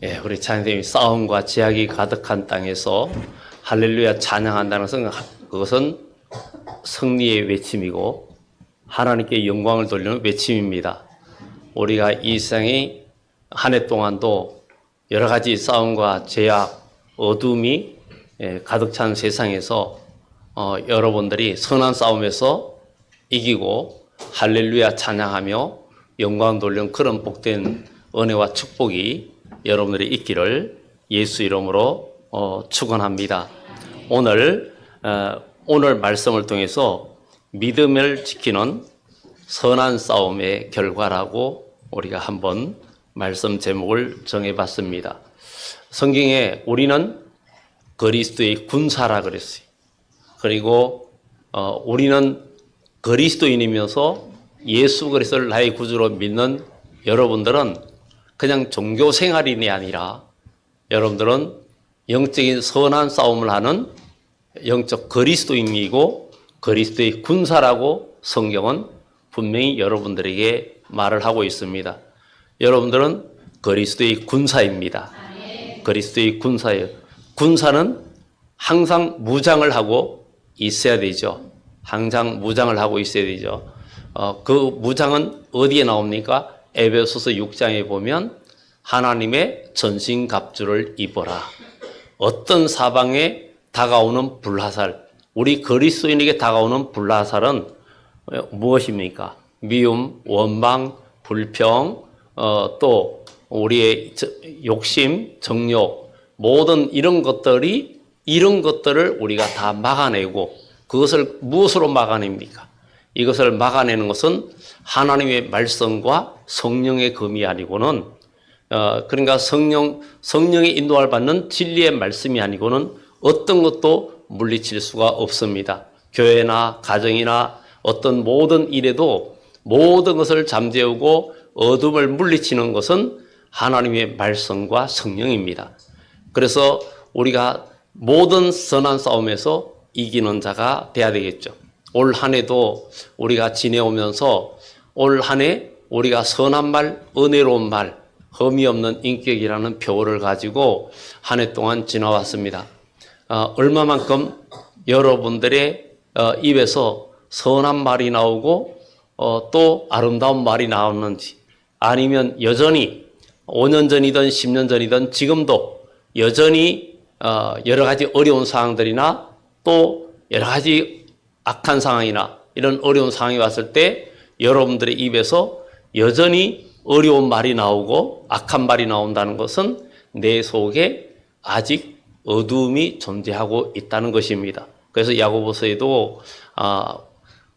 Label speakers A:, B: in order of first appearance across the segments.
A: 예, 우리 찬양팀이 싸움과 제약이 가득한 땅에서 할렐루야 찬양한다는 것은 그것은 승리의 외침이고 하나님께 영광을 돌리는 외침입니다. 우리가 이 세상이 한 해 동안도 여러 가지 싸움과 제약, 어둠이 가득 찬 세상에서 여러분들이 선한 싸움에서 이기고 할렐루야 찬양하며 영광 돌리는 그런 복된 은혜와 축복이 여러분들이 있기를 예수 이름으로 축원합니다. 오늘 말씀을 통해서 믿음을 지키는 선한 싸움의 결과라고 우리가 한번 말씀 제목을 정해봤습니다. 성경에 우리는 그리스도의 군사라 그랬어요. 그리고 우리는 그리스도인이면서 예수 그리스도를 나의 구주로 믿는 여러분들은 그냥 종교 생활인이 아니라 여러분들은 영적인 선한 싸움을 하는 영적 그리스도인이고 그리스도의 군사라고 성경은 분명히 여러분들에게 말을 하고 있습니다. 여러분들은 그리스도의 군사입니다. 그리스도의 군사예요. 군사는 항상 무장을 하고 있어야 되죠. 항상 무장을 하고 있어야 되죠. 그 무장은 어디에 나옵니까? 에베소서 6장에 보면 하나님의 전신갑주를 입어라. 어떤 사방에 다가오는 불화살, 우리 그리스도인에게 다가오는 불화살은 무엇입니까? 미움, 원망, 불평, 또 우리의 욕심, 정욕, 모든 이런 것들을 우리가 다 막아내고 그것을 무엇으로 막아냅니까? 이것을 막아내는 것은 하나님의 말씀과 성령의 검이 아니고는 그러니까 성령의 인도를 받는 진리의 말씀이 아니고는 어떤 것도 물리칠 수가 없습니다. 교회나 가정이나 어떤 모든 일에도 모든 것을 잠재우고 어둠을 물리치는 것은 하나님의 말씀과 성령입니다. 그래서 우리가 모든 선한 싸움에서 이기는 자가 돼야 되겠죠. 올 한 해도 우리가 지내오면서 올 한 해 우리가 선한 말, 은혜로운 말, 흠이 없는 인격이라는 표어를 가지고 한 해 동안 지나왔습니다. 얼마만큼 여러분들의 입에서 선한 말이 나오고 또 아름다운 말이 나오는지, 아니면 여전히 5년 전이든 10년 전이든 지금도 여전히 여러 가지 어려운 상황들이나 또 여러 가지 악한 상황이나 이런 어려운 상황이 왔을 때 여러분들의 입에서 여전히 어려운 말이 나오고 악한 말이 나온다는 것은 내 속에 아직 어두움이 존재하고 있다는 것입니다. 그래서 야고보서에도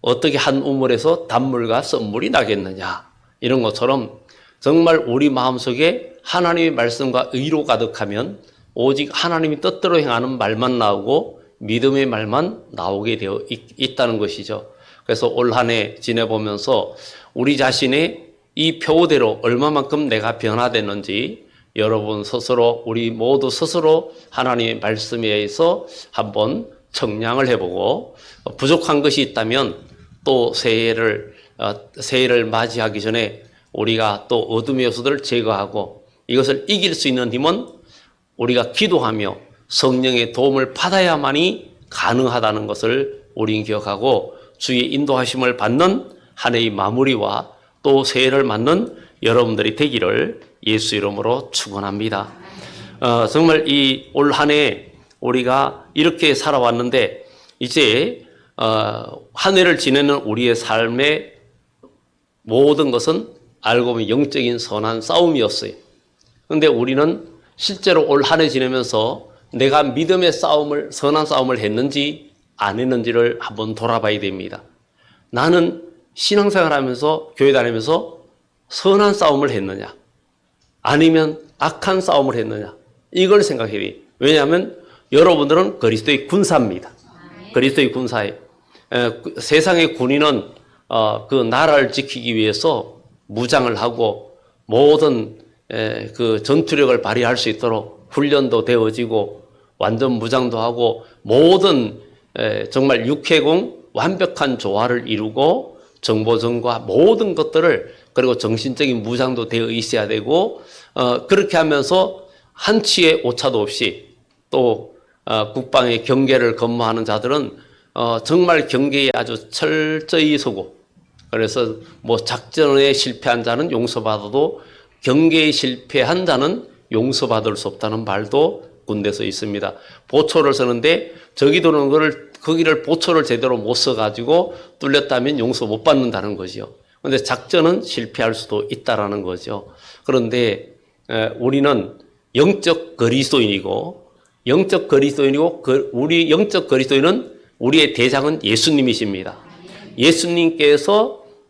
A: 어떻게 한 우물에서 단물과 썬물이 나겠느냐, 이런 것처럼 정말 우리 마음속에 하나님의 말씀과 의로 가득하면 오직 하나님이 뜻대로 행하는 말만 나오고 믿음의 말만 나오게 되어 있다는 것이죠. 그래서 올 한 해 지내보면서 우리 자신의 이 표대로 얼마만큼 내가 변화됐는지 여러분 스스로, 우리 모두 스스로 하나님의 말씀에 의해서 한번 청량을 해보고 부족한 것이 있다면 또 새해를 맞이하기 전에 우리가 또 어둠의 요소들을 제거하고 이것을 이길 수 있는 힘은 우리가 기도하며 성령의 도움을 받아야만이 가능하다는 것을 우리는 기억하고 주의 인도하심을 받는 한 해의 마무리와 또 새해를 맞는 여러분들이 되기를 예수 이름으로 축원합니다. 정말 이 올 한 해 우리가 이렇게 살아왔는데 이제 한 해를 지내는 우리의 삶의 모든 것은 알고 보면 영적인 선한 싸움이었어요. 그런데 우리는 실제로 올 한 해 지내면서 내가 믿음의 싸움을, 선한 싸움을 했는지 안 했는지를 한번 돌아봐야 됩니다. 나는 신앙생활 하면서 교회 다니면서 선한 싸움을 했느냐 아니면 악한 싸움을 했느냐, 이걸 생각해야 돼요. 왜냐하면 여러분들은 그리스도의 군사입니다. 그리스도의 군사예요. 세상의 군인은 그 나라를 지키기 위해서 무장을 하고 모든 그 전투력을 발휘할 수 있도록 훈련도 되어지고 완전 무장도 하고 모든 정말 육해공 완벽한 조화를 이루고 정보전과 모든 것들을, 그리고 정신적인 무장도 되어 있어야 되고 그렇게 하면서 한치의 오차도 없이 또 국방의 경계를 근무하는 자들은 정말 경계에 아주 철저히 서고, 그래서 뭐 작전에 실패한 자는 용서받아도 경계에 실패한 자는 용서받을 수 없다는 말도 군대에서 있습니다. 보초를 서는데 저기 도는 거를 거기를 보초를 제대로 못 써가지고 뚫렸다면 용서 못 받는다는 거죠. 그런데 작전은 실패할 수도 있다라는 거죠. 그런데 우리는 영적 그리스도인이고 우리 영적 그리스도인은 우리의 대장은 예수님이십니다.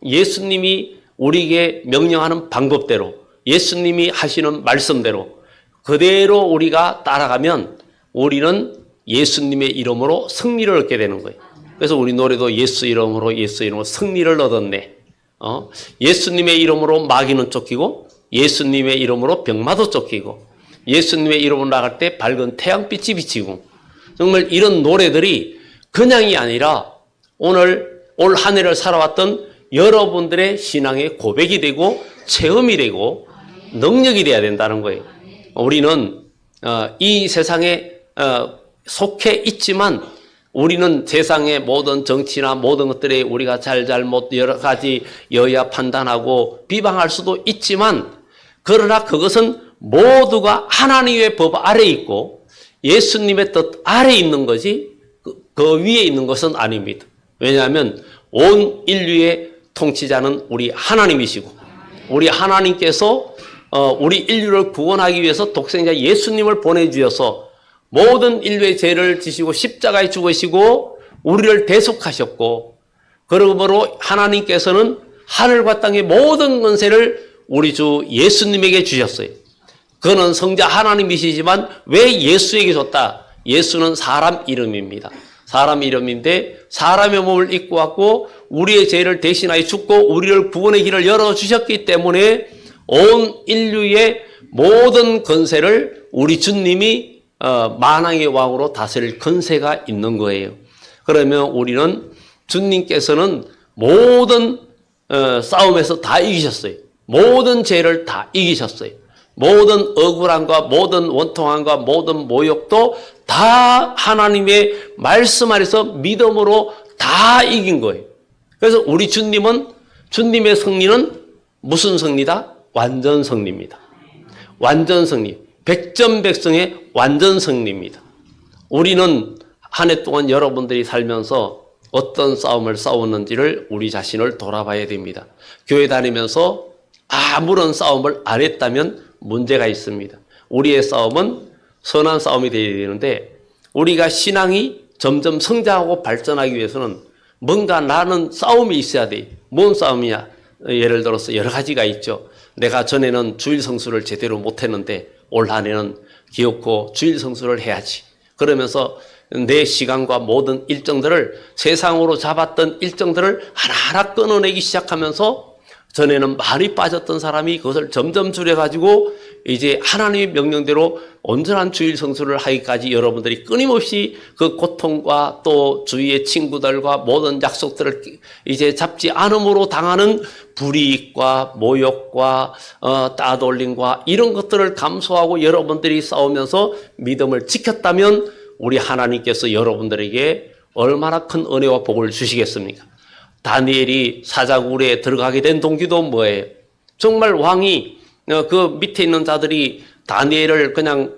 A: 예수님이 우리에게 명령하는 방법대로, 예수님이 하시는 말씀대로 그대로 우리가 따라가면 우리는 예수님의 이름으로 승리를 얻게 되는 거예요. 그래서 우리 노래도 예수 이름으로 승리를 얻었네. 예수님의 이름으로 마귀는 쫓기고, 예수님의 이름으로 병마도 쫓기고, 예수님의 이름으로 나갈 때 밝은 태양빛이 비치고, 정말 이런 노래들이 그냥이 아니라 올 한 해를 살아왔던 여러분들의 신앙의 고백이 되고 체험이 되고 능력이 돼야 된다는 거예요. 우리는 이 세상에 속해 있지만 우리는 세상의 모든 정치나 모든 것들에 우리가 잘잘못 여러 가지 여야 판단하고 비방할 수도 있지만, 그러나 그것은 모두가 하나님의 법 아래에 있고 예수님의 뜻 아래에 있는 거지 그 위에 있는 것은 아닙니다. 왜냐하면 온 인류의 통치자는 우리 하나님이시고, 우리 하나님께서 우리 인류를 구원하기 위해서 독생자 예수님을 보내주셔서 모든 인류의 죄를 지시고 십자가에 죽으시고 우리를 대속하셨고, 그러므로 하나님께서는 하늘과 땅의 모든 권세를 우리 주 예수님에게 주셨어요. 그는 성자 하나님이시지만 왜 예수에게 줬다? 예수는 사람 이름입니다. 사람 이름인데 사람의 몸을 입고 왔고 우리의 죄를 대신하여 죽고 우리를 구원의 길을 열어주셨기 때문에 온 인류의 모든 권세를 우리 주님이 만왕의 왕으로 다스릴 권세가 있는 거예요. 그러면 우리는 주님께서는 모든 싸움에서 다 이기셨어요. 모든 죄를 다 이기셨어요. 모든 억울함과 모든 원통함과 모든 모욕도 다 하나님의 말씀 아래서 믿음으로 다 이긴 거예요. 그래서 우리 주님의 승리는 무슨 승리다? 완전 승리입니다. 완전 승리. 백전백승의 완전 승리입니다. 우리는 한 해 동안 여러분들이 살면서 어떤 싸움을 싸웠는지를 우리 자신을 돌아봐야 됩니다. 교회 다니면서 아무런 싸움을 안 했다면 문제가 있습니다. 우리의 싸움은 선한 싸움이 되어야 되는데, 우리가 신앙이 점점 성장하고 발전하기 위해서는 뭔가 나는 싸움이 있어야 돼. 뭔 싸움이냐? 예를 들어서 여러 가지가 있죠. 내가 전에는 주일 성수를 제대로 못했는데 올 한 해는 기어코 주일 성수를 해야지. 그러면서 내 시간과 모든 일정들을, 세상으로 잡았던 일정들을 하나하나 끊어내기 시작하면서, 전에는 많이 빠졌던 사람이 그것을 점점 줄여가지고 이제 하나님의 명령대로 온전한 주일 성수를 하기까지 여러분들이 끊임없이 그 고통과 또 주위의 친구들과 모든 약속들을 이제 잡지 않음으로 당하는 불이익과 모욕과 따돌림과 이런 것들을 감수하고 여러분들이 싸우면서 믿음을 지켰다면 우리 하나님께서 여러분들에게 얼마나 큰 은혜와 복을 주시겠습니까? 다니엘이 사자굴에 들어가게 된 동기도 뭐예요? 정말 왕이 그 밑에 있는 자들이 다니엘을 그냥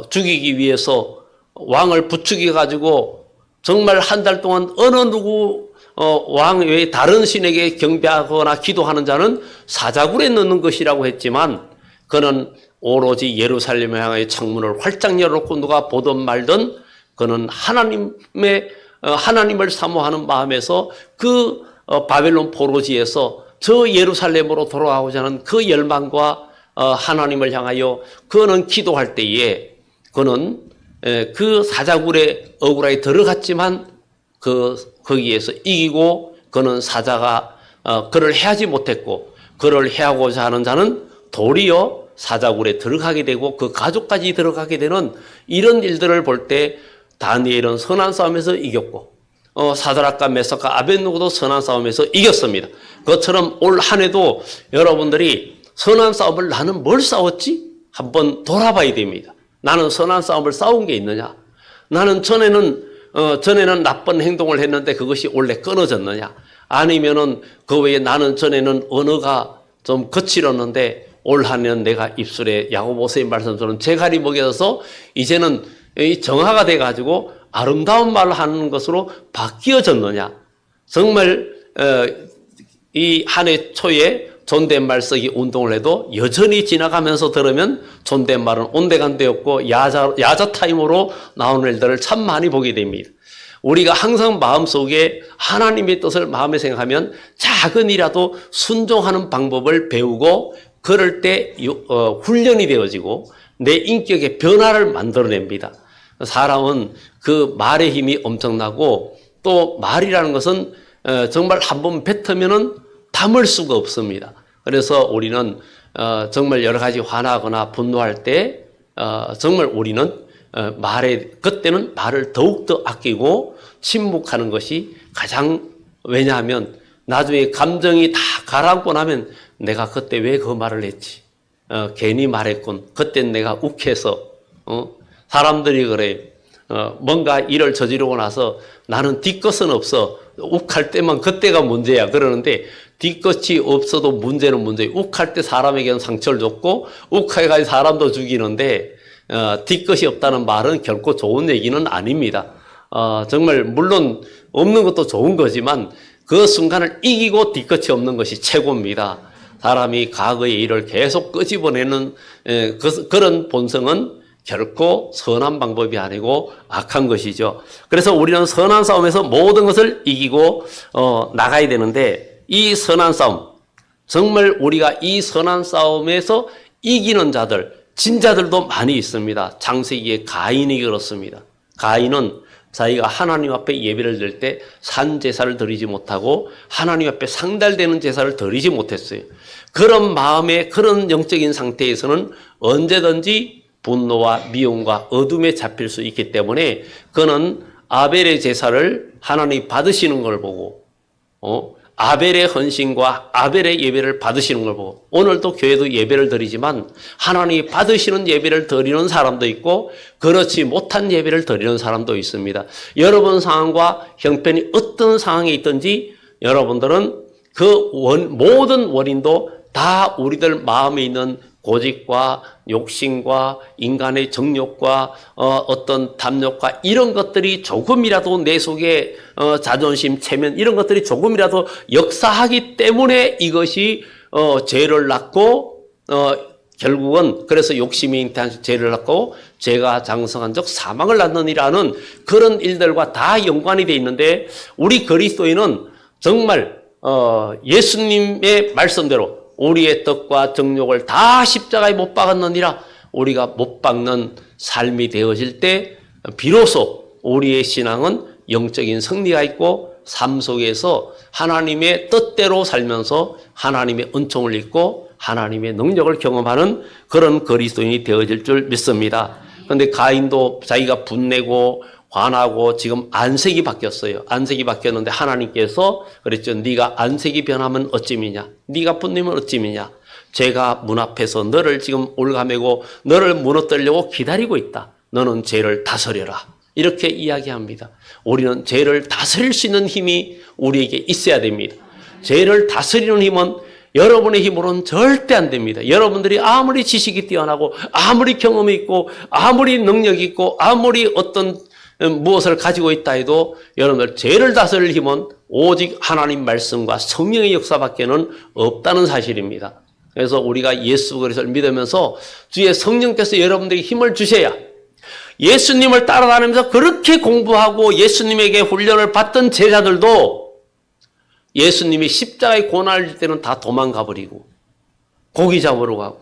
A: 죽이기 위해서 왕을 부추겨 가지고 정말 한 달 동안 어느 누구 왕 외에 다른 신에게 경배하거나 기도하는 자는 사자굴에 넣는 것이라고 했지만, 그는 오로지 예루살렘을 향하여 창문을 활짝 열어놓고 누가 보든 말든 그는 하나님을 사모하는 마음에서 그 바벨론 포로지에서 저 예루살렘으로 돌아가고자 하는 그 열망과 하나님을 향하여 그는 기도할 때에, 그는 그 사자굴에 억울하게 들어갔지만 거기에서 이기고, 그는 사자가 그를 해하지 못했고, 그를 해하고자 하는 자는 도리어 사자굴에 들어가게 되고 그 가족까지 들어가게 되는 이런 일들을 볼 때 다니엘은 선한 싸움에서 이겼고, 사드락과 메삭과 아벳느고도 선한 싸움에서 이겼습니다. 그것처럼 올 한 해도 여러분들이 선한 싸움을 나는 뭘 싸웠지? 한번 돌아봐야 됩니다. 나는 선한 싸움을 싸운 게 있느냐? 나는 전에는 나쁜 행동을 했는데 그것이 원래 끊어졌느냐? 아니면은 그 외에 나는 전에는 언어가 좀 거칠었는데 올 한해는 내가 입술에 야고보 선생님 말씀처럼 제갈이 먹여서 이제는 정화가 돼가지고 아름다운 말을 하는 것으로 바뀌어졌느냐? 정말 이 한 해 초에 존댓말 쓰기 운동을 해도 여전히 지나가면서 들으면 존댓말은 온데간데 없고 야자 타임으로 나오는 일들을 참 많이 보게 됩니다. 우리가 항상 마음속에 하나님의 뜻을 마음에 생각하면 작은 일이라도 순종하는 방법을 배우고 그럴 때 훈련이 되어지고 내 인격의 변화를 만들어냅니다. 사람은 그 말의 힘이 엄청나고 또 말이라는 것은 정말 한번 뱉으면은 담을 수가 없습니다. 그래서 우리는 정말 여러 가지 화나거나 분노할 때 정말 우리는 그때는 말을 더욱더 아끼고 침묵하는 것이 가장, 왜냐하면 나중에 감정이 다 가라앉고 나면 내가 그때 왜 그 말을 했지? 괜히 말했군. 그땐 내가 욱해서, 사람들이 그래. 뭔가 일을 저지르고 나서 나는 뒤끝은 없어. 욱할 때만 그때가 문제야. 그러는데 뒤끝이 없어도 문제는 문제예요. 욱할 때 사람에게는 상처를 줬고 욱해가지고 사람도 죽이는데 뒤끝이 없다는 말은 결코 좋은 얘기는 아닙니다. 정말 물론 없는 것도 좋은 거지만 그 순간을 이기고 뒤끝이 없는 것이 최고입니다. 사람이 과거의 일을 계속 끄집어내는 그런 본성은 결코 선한 방법이 아니고 악한 것이죠. 그래서 우리는 선한 싸움에서 모든 것을 이기고 나가야 되는데 이 선한 싸움, 정말 우리가 이 선한 싸움에서 이기는 자들, 진자들도 많이 있습니다. 창세기에 가인이 그렇습니다. 가인은 자기가 하나님 앞에 예배를 드릴 때 산 제사를 드리지 못하고 하나님 앞에 상달되는 제사를 드리지 못했어요. 그런 마음의 그런 영적인 상태에서는 언제든지 분노와 미움과 어둠에 잡힐 수 있기 때문에 그는 아벨의 제사를 하나님이 받으시는 걸 보고 아벨의 헌신과 아벨의 예배를 받으시는 걸 보고 오늘도 교회도 예배를 드리지만 하나님이 받으시는 예배를 드리는 사람도 있고 그렇지 못한 예배를 드리는 사람도 있습니다. 여러분 상황과 형편이 어떤 상황에 있든지 여러분들은 그 모든 원인도 다 우리들 마음에 있는 고집과 욕심과 인간의 정욕과 어떤 탐욕과 이런 것들이 조금이라도 내 속에 자존심, 체면 이런 것들이 조금이라도 역사하기 때문에 이것이 죄를 낳고 결국은 그래서 욕심이 잉태한 죄를 낳고 죄가 장성한 적 사망을 낳느니라는 그런 일들과 다 연관이 되어 있는데 우리 그리스도인은 정말 예수님의 말씀대로 우리의 뜻과 정욕을 다 십자가에 못 박았느니라 우리가 못 박는 삶이 되어질 때 비로소 우리의 신앙은 영적인 승리가 있고 삶 속에서 하나님의 뜻대로 살면서 하나님의 은총을 입고 하나님의 능력을 경험하는 그런 그리스도인이 되어질 줄 믿습니다. 그런데 가인도 자기가 분내고 화나고 지금 안색이 바뀌었어요. 안색이 바뀌었는데 하나님께서 그랬죠. 네가 안색이 변하면 어찌미냐. 네가 분내면 어찌미냐. 죄가 문 앞에서 너를 지금 올가매고 너를 무너뜨리려고 기다리고 있다. 너는 죄를 다스려라. 이렇게 이야기합니다. 우리는 죄를 다스릴 수 있는 힘이 우리에게 있어야 됩니다. 죄를 다스리는 힘은 여러분의 힘으로는 절대 안 됩니다. 여러분들이 아무리 지식이 뛰어나고 아무리 경험이 있고 아무리 능력이 있고 아무리 어떤 무엇을 가지고 있다 해도 여러분들 죄를 다스릴 힘은 오직 하나님 말씀과 성령의 역사밖에는 없다는 사실입니다. 그래서 우리가 예수 그리스도를 믿으면서 주의 성령께서 여러분들에게 힘을 주셔야 예수님을 따라다니면서 그렇게 공부하고 예수님에게 훈련을 받던 제자들도 예수님이 십자가의 고난을 줄 때는 다 도망가 버리고 고기 잡으러 가고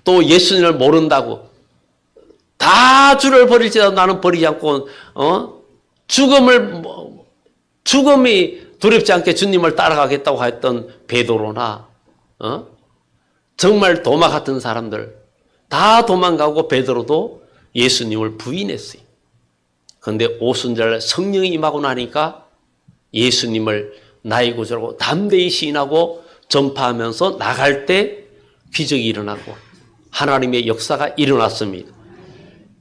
A: 또 예수님을 모른다고 다 주를 버릴지라도 나는 버리지 않고 죽음이 두렵지 않게 주님을 따라가겠다고 했던 베드로나 정말 도마 같은 사람들 다 도망가고 베드로도 예수님을 부인했어요. 그런데 오순절 성령이 임하고 나니까 예수님을 나의 구주라고 담대히 시인하고 전파하면서 나갈 때 기적이 일어나고 하나님의 역사가 일어났습니다.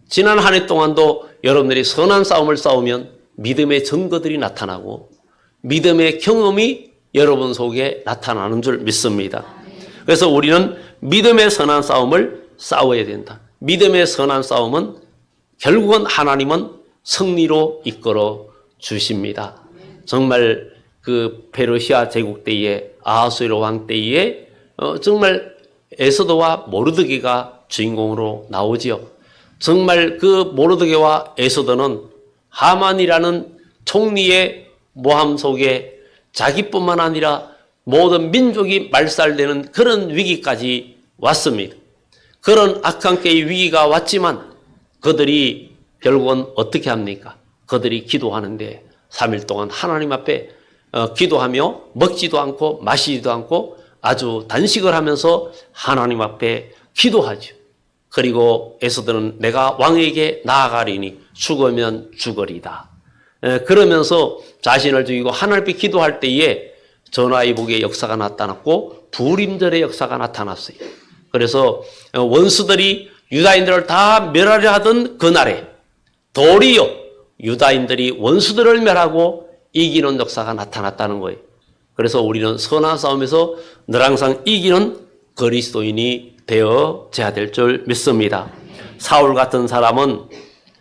A: 지난 한 해 동안도 여러분들이 선한 싸움을 싸우면 믿음의 증거들이 나타나고 믿음의 경험이 여러분 속에 나타나는 줄 믿습니다. 그래서 우리는 믿음의 선한 싸움을 싸워야 된다. 믿음의 선한 싸움은 결국은 하나님은 승리로 이끌어 주십니다. 정말 그 페르시아 제국 때에 아하수에로 왕 때에 정말 에스더와 모르드게가 주인공으로 나오지요. 정말 그 모르드게와 에스더는 하만이라는 총리의 모함 속에 자기뿐만 아니라 모든 민족이 말살되는 그런 위기까지 왔습니다. 그런 악한 때의 위기가 왔지만 그들이 결국은 어떻게 합니까? 그들이 기도하는데 3일 동안 하나님 앞에 기도하며 먹지도 않고 마시지도 않고 아주 단식을 하면서 하나님 앞에 기도하죠. 그리고 에스더는 내가 왕에게 나아가리니 죽으면 죽으리다. 그러면서 자신을 죽이고 하나님 앞에 기도할 때에 전화위복의 역사가 나타났고 부림절의 역사가 나타났어요. 그래서 원수들이 유다인들을 다 멸하려 하던 그날에 도리어 유다인들이 원수들을 멸하고 이기는 역사가 나타났다는 거예요. 그래서 우리는 선한 싸움에서 늘 항상 이기는 그리스도인이 되어져야 될 줄 믿습니다. 사울 같은 사람은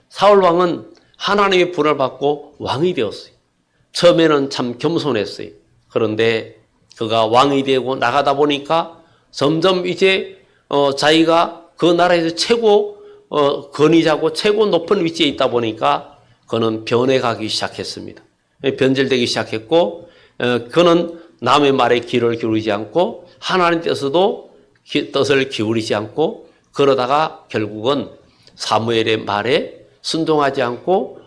A: 사울 왕은 하나님의 불을 받고 왕이 되었어요. 처음에는 참 겸손했어요. 그런데 그가 왕이 되고 나가다 보니까 점점 이제 자기가 그 나라에서 최고 권위자고 최고 높은 위치에 있다 보니까 그는 변해가기 시작했습니다. 변절되기 시작했고 그는 남의 말에 귀를 기울이지 않고 하나님 뜻을 기울이지 않고 그러다가 결국은 사무엘의 말에 순종하지 않고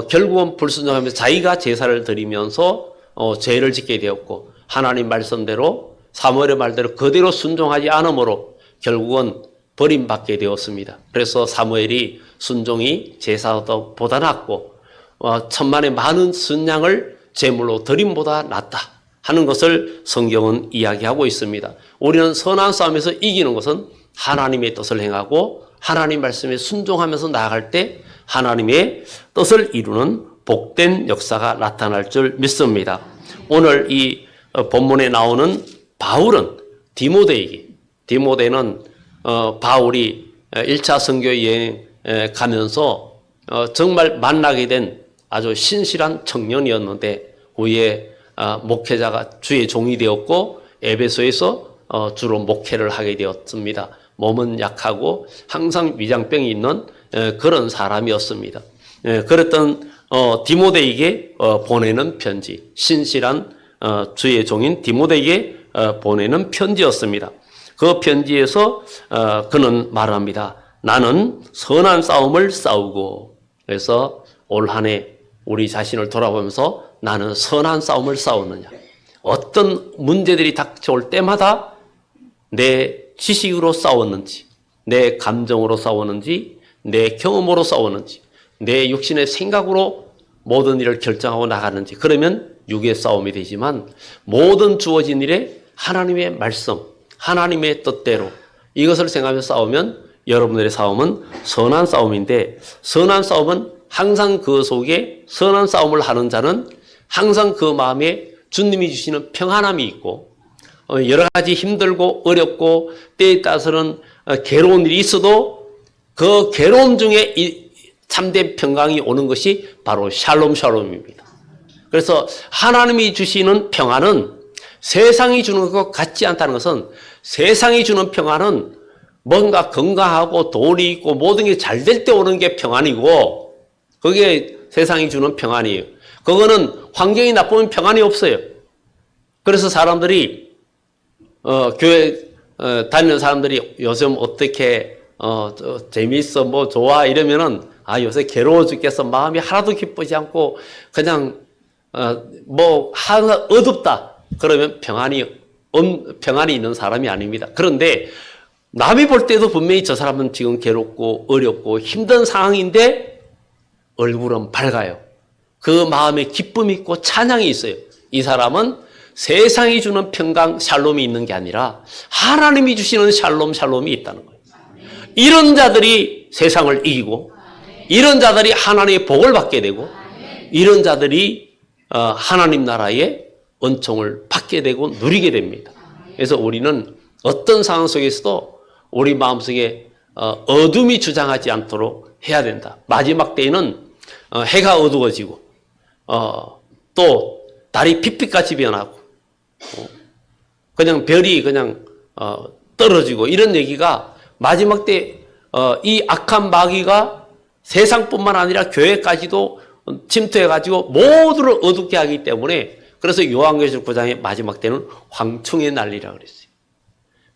A: 결국은 불순종하면서 자기가 제사를 드리면서 죄를 짓게 되었고 하나님 말씀대로 사무엘의 말대로 그대로 순종하지 않으므로 결국은 버림받게 되었습니다. 그래서 사무엘이 순종이 제사보다 낫고 천만의 많은 순양을 제물로 드림보다 낫다 하는 것을 성경은 이야기하고 있습니다. 우리는 선한 싸움에서 이기는 것은 하나님의 뜻을 행하고 하나님 말씀에 순종하면서 나아갈 때 하나님의 뜻을 이루는 복된 역사가 나타날 줄 믿습니다. 오늘 이 본문에 나오는 바울은 디모데는 바울이 1차 선교 여행 가면서 정말 만나게 된 아주 신실한 청년이었는데 후에 목회자가 주의 종이 되었고 에베소에서 주로 목회를 하게 되었습니다. 몸은 약하고 항상 위장병이 있는 그런 사람이었습니다. 그랬던 디모데에게 보내는 편지, 신실한 주의 종인 디모데에게 보내는 편지였습니다. 그 편지에서 그는 말합니다. 나는 선한 싸움을 싸우고, 그래서 올 한 해 우리 자신을 돌아보면서 나는 선한 싸움을 싸우느냐. 어떤 문제들이 닥쳐올 때마다 내 지식으로 싸웠는지, 내 감정으로 싸웠는지, 내 경험으로 싸웠는지, 내 육신의 생각으로 모든 일을 결정하고 나가는지, 그러면 육의 싸움이 되지만 모든 주어진 일에 하나님의 말씀, 하나님의 뜻대로 이것을 생각하며 싸우면 여러분들의 싸움은 선한 싸움인데, 선한 싸움은 항상 그 속에 선한 싸움을 하는 자는 항상 그 마음에 주님이 주시는 평안함이 있고 여러 가지 힘들고 어렵고 때에 따라서는 괴로운 일이 있어도 그 괴로움 중에 이 참된 평강이 오는 것이 바로 샬롬입니다. 그래서 하나님이 주시는 평안은 세상이 주는 것과 같지 않다는 것은, 세상이 주는 평안은 뭔가 건강하고 돈이 있고 모든 게 잘 될 때 오는 게 평안이고, 그게 세상이 주는 평안이에요. 그거는 환경이 나쁘면 평안이 없어요. 그래서 사람들이 교회 다니는 사람들이 요즘 어떻게 재미있어 뭐 좋아 이러면은 요새 괴로워 죽겠어, 마음이 하나도 기쁘지 않고 그냥 뭐 하나 어둡다 그러면 평안이 있는 사람이 아닙니다. 그런데 남이 볼 때도 분명히 저 사람은 지금 괴롭고 어렵고 힘든 상황인데 얼굴은 밝아요. 그 마음에 기쁨이 있고 찬양이 있어요. 이 사람은 세상이 주는 평강, 샬롬이 있는 게 아니라 하나님이 주시는 샬롬, 샬롬이 있다는 거예요. 이런 자들이 세상을 이기고, 이런 자들이 하나님의 복을 받게 되고, 이런 자들이 하나님 나라의 은총을 받게 되고 누리게 됩니다. 그래서 우리는 어떤 상황 속에서도 우리 마음속에 어둠이 주장하지 않도록 해야 된다. 마지막 때에는 해가 어두워지고 또 달이 핏빛같이 변하고 그냥 별이 그냥 떨어지고 이런 얘기가 마지막 때 이 악한 마귀가 세상뿐만 아니라 교회까지도 침투해가지고 모두를 어둡게 하기 때문에 그래서 요한계시록 9장의 마지막 때는 황충의 난리라고 그랬어요.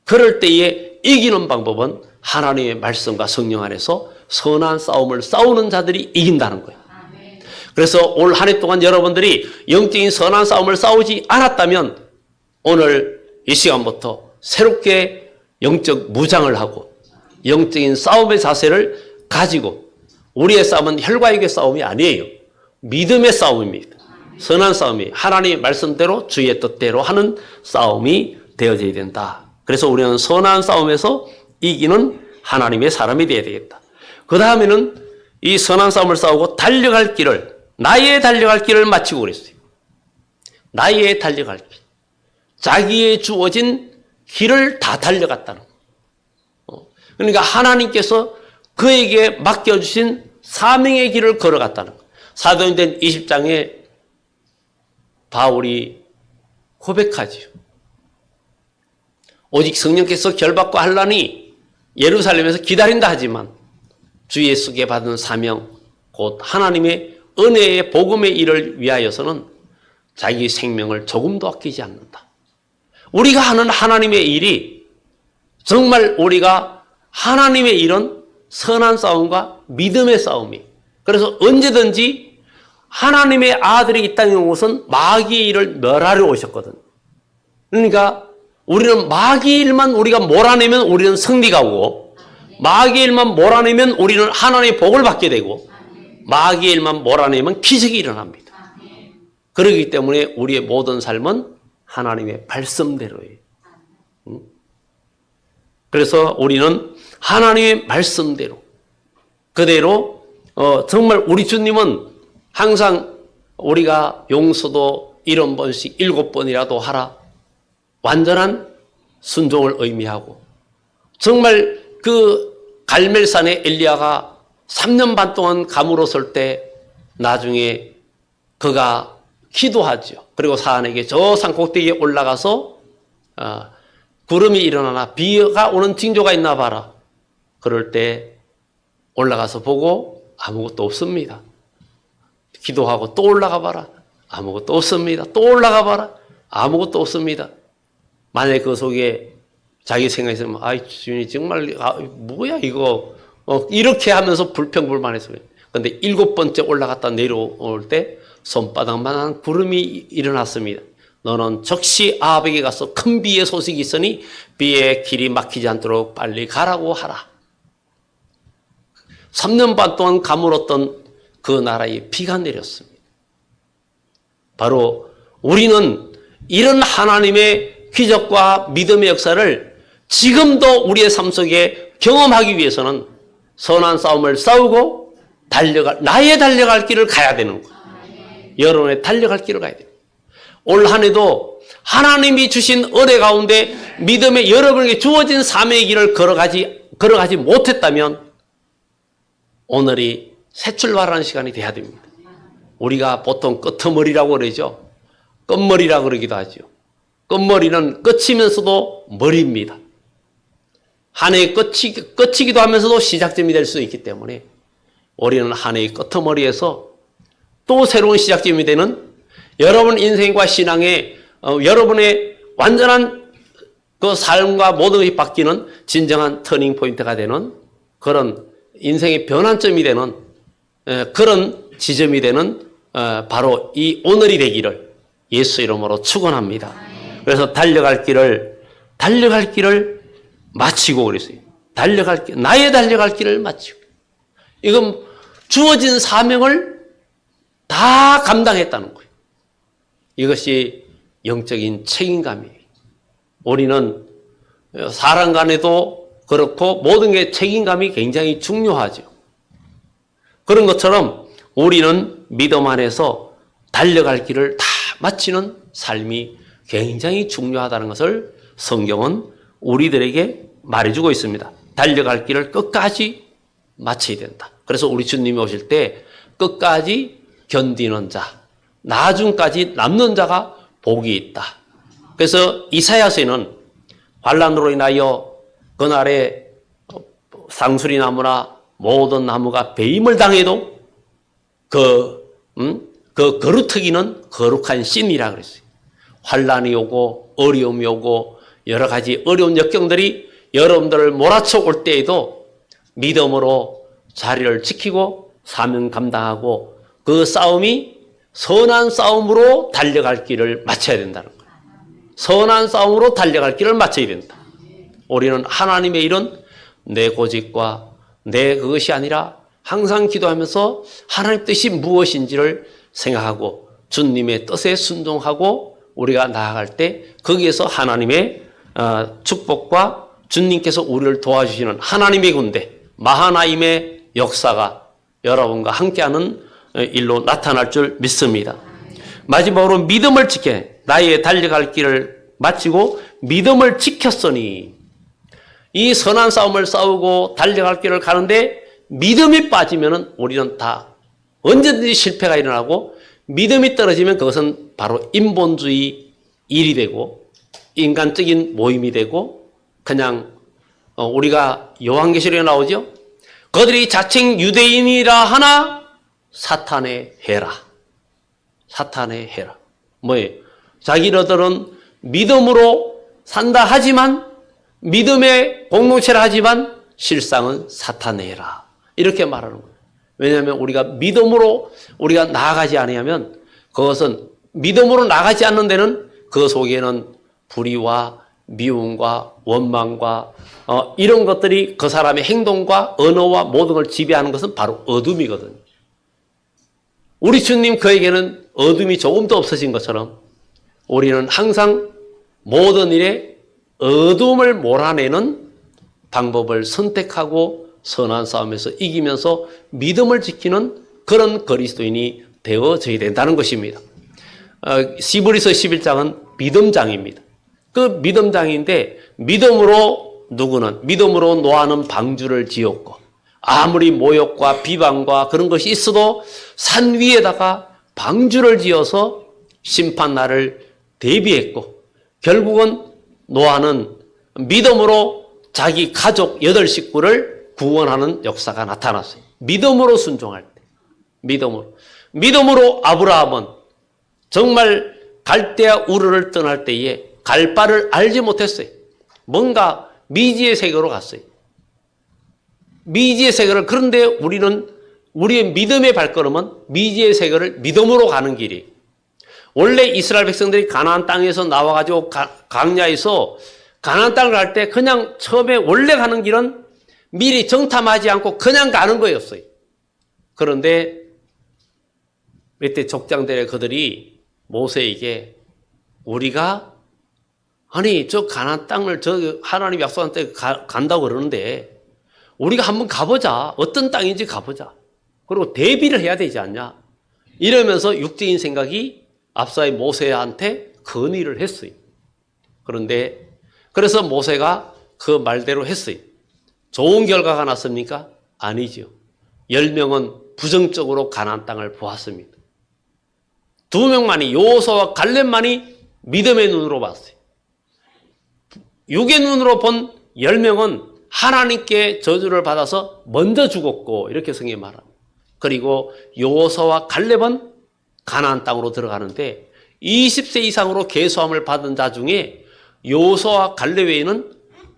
A: 그럴 때에 이기는 방법은 하나님의 말씀과 성령 안에서 선한 싸움을 싸우는 자들이 이긴다는 거예요. 그래서 올 한 해 동안 여러분들이 영적인 선한 싸움을 싸우지 않았다면 오늘 이 시간부터 새롭게 영적 무장을 하고 영적인 싸움의 자세를 가지고 우리의 싸움은 혈과 육의 싸움이 아니에요. 믿음의 싸움입니다. 선한 싸움이 하나님의 말씀대로 주의 뜻대로 하는 싸움이 되어져야 된다. 그래서 우리는 선한 싸움에서 이기는 하나님의 사람이 되어야 되겠다. 그 다음에는 이 선한 싸움을 싸우고 달려갈 길을 나의 달려갈 길을 마치고 그랬어요. 나의 달려갈 길. 자기의 주어진 길을 다 달려갔다는 거예요. 그러니까 하나님께서 그에게 맡겨주신 사명의 길을 걸어갔다는 거예요. 사도행전 20장에 바울이 고백하지요. 오직 성령께서 결박과 환난이 예루살렘에서 기다린다 하지만 주 예수께 받은 사명 곧 하나님의 은혜의 복음의 일을 위하여서는 자기 생명을 조금도 아끼지 않는다. 우리가 하는 하나님의 일이 정말 우리가 하나님의 일은 선한 싸움과 믿음의 싸움이 그래서 언제든지 하나님의 아들이 이 땅에 온 것은 마귀의 일을 멸하러 오셨거든. 그러니까 우리는 마귀의 일만 우리가 몰아내면 우리는 승리가 오고 마귀의 일만 몰아내면 우리는 하나님의 복을 받게 되고 마귀의 일만 몰아내면 기적이 일어납니다. 그렇기 때문에 우리의 모든 삶은 하나님의 말씀대로예요. 그래서 우리는 하나님의 말씀대로 그대로 정말 우리 주님은 항상 우리가 용서도 70번씩 7번이라도 하라. 완전한 순종을 의미하고 정말 그 갈멜산의 엘리야가 3년 반 동안 감으로 설 때 나중에 그가 기도하죠. 그리고 사안에게 저 산 꼭대기에 올라가서 구름이 일어나나 비가 오는 징조가 있나 봐라. 그럴 때 올라가서 보고 아무것도 없습니다. 기도하고 또 올라가 봐라. 아무것도 없습니다. 또 올라가 봐라. 아무것도 없습니다. 만약에 그 속에 자기 생각이 있으면 아이 주님 정말 뭐야 이거 이렇게 하면서 불평불만해서 그래요. 그런데 7번째 올라갔다 내려올 때 손바닥만한 구름이 일어났습니다. 너는 즉시 아합에게 가서 큰 비의 소식이 있으니 비의 길이 막히지 않도록 빨리 가라고 하라. 3년 반 동안 가물었던 그 나라에 비가 내렸습니다. 바로 우리는 이런 하나님의 기적과 믿음의 역사를 지금도 우리의 삶 속에 경험하기 위해서는 선한 싸움을 싸우고 나의 달려갈 길을 가야 되는 거예요. 여러분의 달려갈 길을 가야 돼요. 올 한 해도 하나님이 주신 은혜 가운데 믿음의 여러분에게 주어진 사명의 길을 걸어가지 못했다면 오늘이 새 출발하는 시간이 돼야 됩니다. 우리가 보통 끄트머리라고 그러죠. 끝머리라고 그러기도 하죠. 끝머리는 끝이면서도 머리입니다. 한 해의 끝이기도 하면서도 시작점이 될 수 있기 때문에 우리는 한 해의 끄트머리에서 또 새로운 시작점이 되는 여러분 인생과 신앙의 여러분의 완전한 그 삶과 모든 것이 바뀌는 진정한 터닝 포인트가 되는 그런 인생의 변환점이 되는 그런 지점이 되는 바로 이 오늘이 되기를 예수 이름으로 축원합니다. 그래서 달려갈 길을 마치고 그랬어요. 나의 달려갈 길을 마치고. 이건 주어진 사명을 다 감당했다는 거예요. 이것이 영적인 책임감이에요. 우리는 사람 간에도 그렇고 모든 게 책임감이 굉장히 중요하죠. 그런 것처럼 우리는 믿음 안에서 달려갈 길을 다 마치는 삶이 굉장히 중요하다는 것을 성경은 우리들에게 말해주고 있습니다. 달려갈 길을 끝까지 마쳐야 된다. 그래서 우리 주님이 오실 때 끝까지 견디는 자, 나중까지 남는 자가 복이 있다. 그래서 이사야서에는 환난으로 인하여 그날에 상수리 나무나 모든 나무가 배임을 당해도 그 거루터기는 거룩한 신이라 그랬어요. 환난이 오고 어려움이 오고 여러 가지 어려운 역경들이 여러분들을 몰아쳐 올 때에도 믿음으로 자리를 지키고 사명 감당하고 그 싸움이 선한 싸움으로 달려갈 길을 마쳐야 된다는 거예요. 선한 싸움으로 달려갈 길을 마쳐야 된다. 우리는 하나님의 일은 내 고집과 내 그것이 아니라 항상 기도하면서 하나님 뜻이 무엇인지를 생각하고 주님의 뜻에 순종하고 우리가 나아갈 때 거기에서 하나님의 축복과 주님께서 우리를 도와주시는 하나님의 군대 마하나임의 역사가 여러분과 함께하는 일로 나타날 줄 믿습니다. 마지막으로 믿음을 지켜 나의 달려갈 길을 마치고 믿음을 지켰으니 이 선한 싸움을 싸우고 달려갈 길을 가는데 믿음이 빠지면 우리는 다 언제든지 실패가 일어나고 믿음이 떨어지면 그것은 바로 인본주의 일이 되고 인간적인 모임이 되고 그냥 우리가 요한계시록에 나오죠. 그들이 자칭 유대인이라 하나 사탄의 해라. 사탄의 해라. 뭐예요? 자기들은 믿음으로 산다 하지만 믿음의 공동체를 하지만 실상은 사탄의 해라. 이렇게 말하는 거예요. 왜냐하면 우리가 믿음으로 우리가 나아가지 않으면 그것은 믿음으로 나가지 않는 데는 그 속에는 불의와 미움과 원망과 이런 것들이 그 사람의 행동과 언어와 모든 걸 지배하는 것은 바로 어둠이거든요. 우리 주님 그에게는 어둠이 조금도 없어진 것처럼 우리는 항상 모든 일에 어둠을 몰아내는 방법을 선택하고 선한 싸움에서 이기면서 믿음을 지키는 그런 그리스도인이 되어져야 된다는 것입니다. 시브리서 11장은 믿음장입니다. 그 믿음장인데 믿음으로 누구는 믿음으로 노아는 방주를 지었고 아무리 모욕과 비방과 그런 것이 있어도 산 위에다가 방주를 지어서 심판날을 대비했고 결국은 노아는 믿음으로 자기 가족 8식구를 구원하는 역사가 나타났어요. 믿음으로 순종할 때. 믿음으로 아브라함은 정말 갈대아 우르를 떠날 때에 갈 바를 알지 못했어요. 뭔가 미지의 세계로 갔어요. 미지의 세계를 그런데 우리는 우리의 믿음의 발걸음은 미지의 세계를 믿음으로 가는 길이. 원래 이스라엘 백성들이 가나안 땅에서 나와가지고 광야에서 가나안 땅을 갈 때 그냥 처음에 원래 가는 길은 미리 정탐하지 않고 그냥 가는 거였어요. 그런데 이때 족장들의 그들이 모세에게 우리가 아니 저 가나안 땅을 저 하나님 약속한 땅에 간다고 그러는데 우리가 한번 가보자. 어떤 땅인지 가보자. 그리고 대비를 해야 되지 않냐. 이러면서 육적인 생각이 앞서의 모세한테 건의를 했어요. 그런데 그래서 모세가 그 말대로 했어요. 좋은 결과가 났습니까? 아니죠. 10명은 부정적으로 가나안 땅을 보았습니다. 2명만이 여호수아와 갈렙만이 믿음의 눈으로 봤어요. 육의 눈으로 본 10명은 하나님께 저주를 받아서 먼저 죽었고 이렇게 성경이 말합니다. 그리고 여호수아와 갈렙은 가나안 땅으로 들어가는데 20세 이상으로 계수함을 받은 자 중에 여호수아와 갈렙 외에는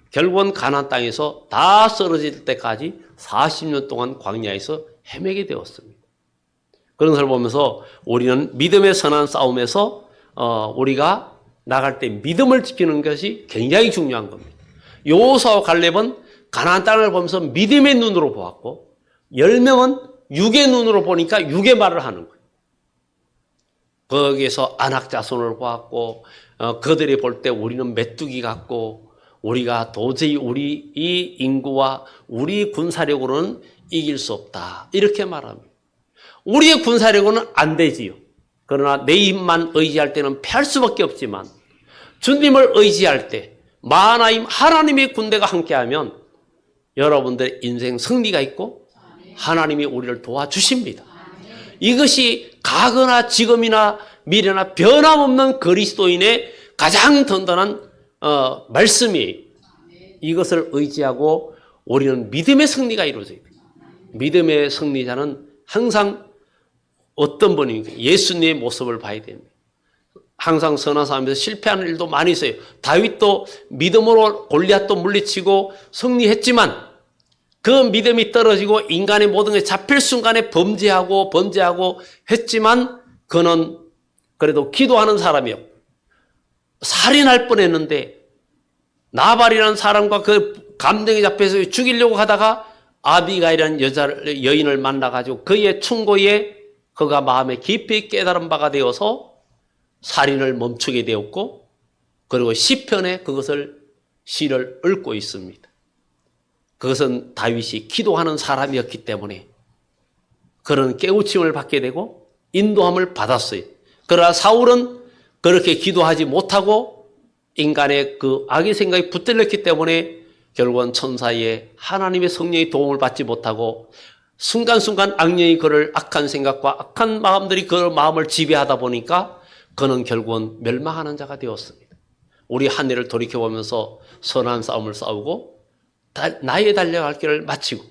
A: 결국은 가나안 땅에서 다 쓰러질 때까지 40년 동안 광야에서 헤매게 되었습니다. 그런 것을 보면서 우리는 믿음의 선한 싸움에서 우리가 나갈 때 믿음을 지키는 것이 굉장히 중요한 겁니다. 여호수아와 갈렙은 가나안 땅을 보면서 믿음의 눈으로 보았고 10명은 육의 눈으로 보니까 육의 말을 하는 거예요. 거기에서 안악자손을 보았고 그들이 볼 때 우리는 메뚜기 같고 우리가 도저히 우리 이 인구와 우리 군사력으로는 이길 수 없다. 이렇게 말합니다. 우리의 군사력으로는 안 되지요. 그러나 내 힘만 의지할 때는 패할 수밖에 없지만 주님을 의지할 때 만하임 하나님의 군대가 함께하면 여러분들의 인생 승리가 있고 하나님이 우리를 도와주십니다. 이것이 과거나 지금이나 미래나 변함없는 그리스도인의 가장 든든한 말씀이에요. 이것을 의지하고 우리는 믿음의 승리가 이루어져야 돼요. 믿음의 승리자는 항상 어떤 분입니까? 예수님의 모습을 봐야 됩니다. 항상 선한 싸움에서 실패하는 일도 많이 있어요. 다윗도 믿음으로 골리앗도 물리치고 승리했지만 그 믿음이 떨어지고 인간의 모든 것이 잡힐 순간에 범죄하고 했지만 그는 그래도 기도하는 사람이요. 살인할 뻔했는데 나발이라는 사람과 그 감정에 잡혀서 죽이려고 하다가 아비가일이라는 여인을 만나가지고 그의 충고에 그가 마음에 깊이 깨달은 바가 되어서 살인을 멈추게 되었고 그리고 시편에 그것을 시를 읊고 있습니다. 그것은 다윗이 기도하는 사람이었기 때문에 그런 깨우침을 받게 되고 인도함을 받았어요. 그러나 사울은 그렇게 기도하지 못하고 인간의 그 악의 생각이 붙들렸기 때문에 결국은 천사의 하나님의 성령의 도움을 받지 못하고 순간순간 악령이 그를 악한 생각과 악한 마음들이 그 마음을 지배하다 보니까 그는 결국은 멸망하는 자가 되었습니다. 우리 한 해를 돌이켜보면서 선한 싸움을 싸우고 나의 달려갈 길을 마치고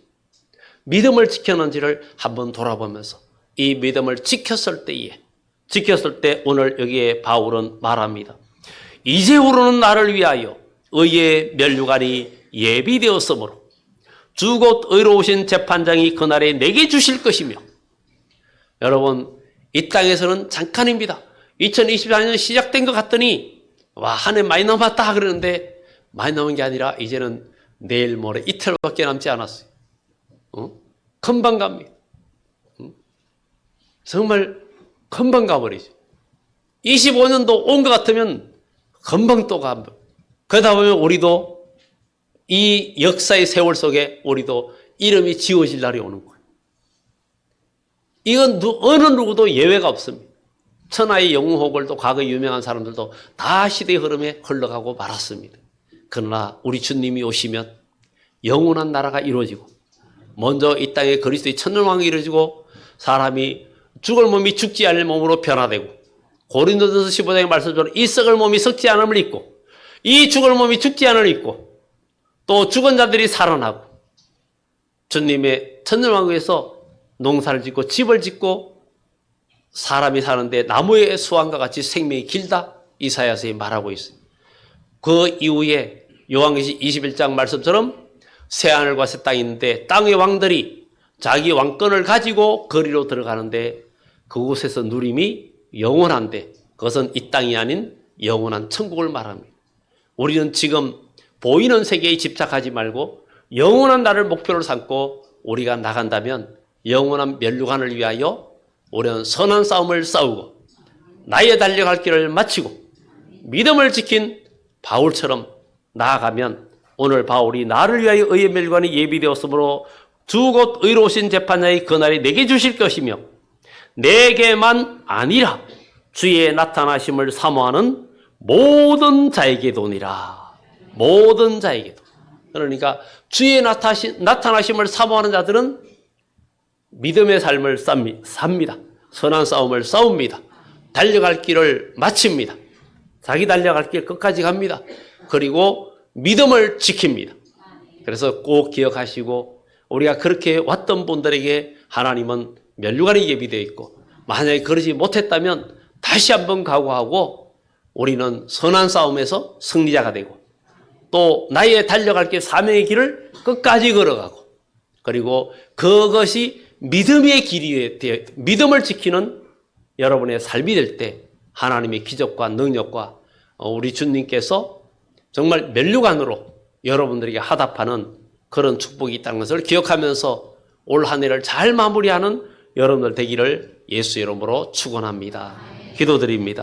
A: 믿음을 지켰는지를 한번 돌아보면서 이 믿음을 지켰을 때 오늘 여기에 바울은 말합니다. 이제후로는 나를 위하여 의의 면류관이 예비되었으므로 주 곧 의로우신 재판장이 그날에 내게 주실 것이며 여러분 이 땅에서는 잠깐입니다. 2024년 시작된 것 같더니 와, 한 해 많이 남았다 그러는데 많이 남은 게 아니라 이제는 내일 모레 이틀밖에 남지 않았어요. 금방 갑니다. 정말 금방 가버리죠. 25년도 온 것 같으면 금방 또 갑니다. 그러다 보면 우리도 이 역사의 세월 속에 우리도 이름이 지워질 날이 오는 거예요. 이건 어느 누구도 예외가 없습니다. 천하의 영웅호걸도 과거 유명한 사람들도 다 시대의 흐름에 흘러가고 말았습니다. 그러나 우리 주님이 오시면 영원한 나라가 이루어지고 먼저 이 땅에 그리스도의 천년왕이 이루어지고 사람이 죽을 몸이 죽지 않을 몸으로 변화되고 고린도전서 15장의 말씀처럼 이 썩을 몸이 썩지 않음을 입고 이 죽을 몸이 죽지 않음을 입고 또 죽은 자들이 살아나고 주님의 천년왕국에서 농사를 짓고 집을 짓고 사람이 사는데 나무의 수완과 같이 생명이 길다 이사야서에 말하고 있어요. 그 이후에 요한계시 21장 말씀처럼 새하늘과 새 땅이 있는데 땅의 왕들이 자기 왕권을 가지고 거리로 들어가는데 그곳에서 누림이 영원한데 그것은 이 땅이 아닌 영원한 천국을 말합니다. 우리는 지금 보이는 세계에 집착하지 말고 영원한 날을 목표로 삼고 우리가 나간다면 영원한 면류관을 위하여 우리는 선한 싸움을 싸우고 나의 달려갈 길을 마치고 믿음을 지킨 바울처럼 나아가면 오늘 바울이 나를 위하여 의의 면류관이 예비되었으므로 주 곧 의로우신 재판장이 그날에 내게 주실 것이며 내게만 아니라 주의 나타나심을 사모하는 모든 자에게도니라. 모든 자에게도. 그러니까 주의 나타나심을 사모하는 자들은 믿음의 삶을 삽니다. 선한 싸움을 싸웁니다. 달려갈 길을 마칩니다. 자기 달려갈 길 끝까지 갑니다. 그리고 믿음을 지킵니다. 그래서 꼭 기억하시고 우리가 그렇게 왔던 분들에게 하나님은 면류관이 예비되어 있고 만약에 그러지 못했다면 다시 한번 각오하고 우리는 선한 싸움에서 승리자가 되고 또 나의 달려갈 길 사명의 길을 끝까지 걸어가고 그리고 그것이 믿음의 길이 되어 믿음을 지키는 여러분의 삶이 될 때 하나님의 기적과 능력과 우리 주님께서 정말 면류관으로 여러분들에게 하답하는 그런 축복이 있다는 것을 기억하면서 올 한 해를 잘 마무리하는 여러분들 되기를 예수 이름으로 축원합니다. 기도드립니다.